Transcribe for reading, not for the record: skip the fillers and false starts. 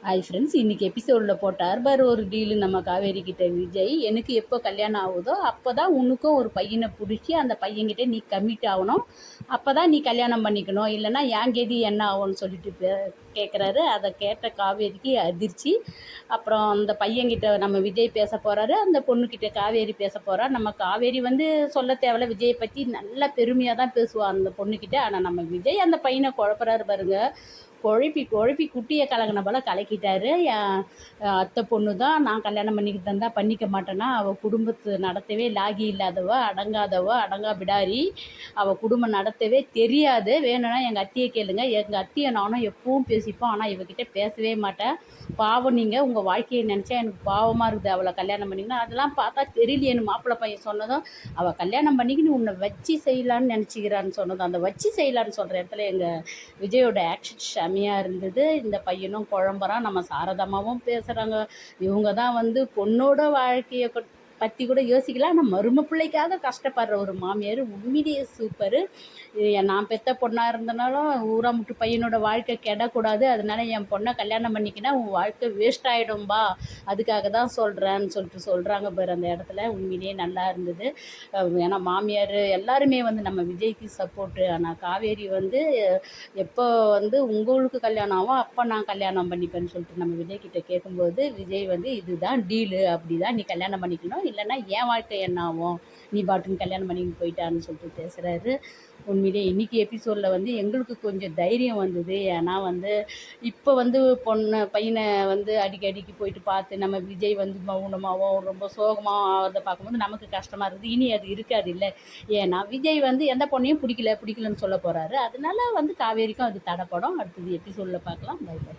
Hi friends, இன்றைக்கி எபிசோடில் போட்டார் பாரு ஒரு டீலு நம்ம காவேரி கிட்ட விஜய். எனக்கு எப்போ கல்யாணம் ஆகுதோ அப்போ தான் உனக்கும் ஒரு பையனை பிடிச்சி அந்த பையன்கிட்ட நீ கமிட் ஆகணும், அப்போ தான் நீ கல்யாணம் பண்ணிக்கணும், இல்லைன்னா என் கெதி என்ன ஆகும்னு சொல்லிட்டு கேட்குறாரு. அதை கேட்ட காவேரிக்கு அதிர்ச்சி. அப்புறம் அந்த பையன்கிட்ட நம்ம விஜய் பேச போகிறாரு, அந்த பொண்ணுக்கிட்ட காவேரி பேச போகிறா. நம்ம காவேரி வந்து சொல்ல தேவையில்ல, விஜயை பற்றி நல்லா பெருமையாக தான் பேசுவாள் அந்த பொண்ணுக்கிட்ட. ஆனால் நம்ம விஜய் அந்த பையனை குழப்பறாரு பாருங்க. குழப்பி குழப்பி குட்டியை கலங்கின போல் கலக்கிட்டாரு. என் அத்தை பொண்ணு தான், நான் கல்யாணம் பண்ணிக்கிட்டு இருந்தால் பண்ணிக்க மாட்டேன்னா, அவள் குடும்பத்தை நடத்தவே லாகி இல்லாதவ, அடங்காதவ, அடங்கா பிடாரி, அவள் குடும்பம் நடத்தவே தெரியாது. வேணும்னா எங்கள் அத்தியை கேளுங்க, எங்கள் அத்தியை நானும் எப்பவும் பேசிப்போம், ஆனால் இவகிட்ட பேசவே மாட்டேன். பாவம், நீங்கள் உங்கள் வாழ்க்கையை நினச்சா எனக்கு பாவமாக இருக்குது. அவளை கல்யாணம் பண்ணிக்கணும், அதெல்லாம் பார்த்தா தெரியலையேன்னு மாப்பிள்ளை பையன் சொன்னதும், அவள் கல்யாணம் பண்ணிக்கின்னு உன்னை வச்சு செய்யலான்னு நினச்சிக்கிறான்னு சொன்னதும், அந்த வச்சு செய்யலான்னு சொல்கிற இடத்துல எங்கள் விஜயோட ஆக்ஷன் செமையாக இருந்தது. இந்த பையனும் குழம்புறான், நம்ம சாரதாமாவும் பேசுகிறாங்க. இவங்க தான் வந்து பொண்ணோட வாழ்க்கையை பற்றி கூட யோசிக்கலாம், ஆனால் மரும பிள்ளைக்காக கஷ்டப்படுற ஒரு மாமியார் உண்மையிலேயே சூப்பரு. நான் பெற்ற பொண்ணாக இருந்தனாலும் ஊராமுட்டு பையனோட வாழ்க்கை கெடக்கூடாது, அதனால என் பொண்ணை கல்யாணம் பண்ணிக்கினா உன் வாழ்க்கை வேஸ்ட் ஆகிடும்பா, அதுக்காக தான் சொல்கிறேன்னு சொல்கிறாங்க பாரு அந்த இடத்துல. உண்மையிலேயே நல்லா இருந்தது. ஏன்னா மாமியார் எல்லாருமே வந்து நம்ம விஜய்க்கு சப்போர்ட்டு. ஆனால் காவேரி வந்து எப்போ வந்து உங்களுக்கு கல்யாணம் ஆகும் அப்போ நான் கல்யாணம் பண்ணிப்பேன்னு சொல்லிட்டு நம்ம விஜய்கிட்ட கேட்கும்போது, விஜய் வந்து இதுதான் டீலு, அப்படி தான் நீ கல்யாணம் பண்ணிக்கணும், இல்லைன்னா என் வாழ்க்கை என்ன ஆகும், நீ பாட்டுன்னு கல்யாணம் பண்ணின்னு போயிட்டான்னு சொல்லிட்டு பேசுகிறாரு. உண்மையிலே இன்றைக்கி எபிசோடில் வந்து எங்களுக்கு கொஞ்சம் தைரியம் வந்தது. ஏன்னா வந்து இப்போ வந்து பையனை வந்து அடிக்கடிக்கு போயிட்டு பார்த்து நம்ம விஜய் வந்து மௌனமாகவும் ரொம்ப சோகமாக அதை பார்க்கும்போது நமக்கு கஷ்டமாக இருக்குது. இனி அது இருக்காது இல்லை. ஏன்னா விஜய் வந்து எந்த பொண்ணையும் பிடிக்கலன்னு சொல்ல போகிறாரு. அதனால வந்து காவேரிக்கும் அது தடைப்படும். அடுத்தது எபிசோடில் பார்க்கலாம். Bye by.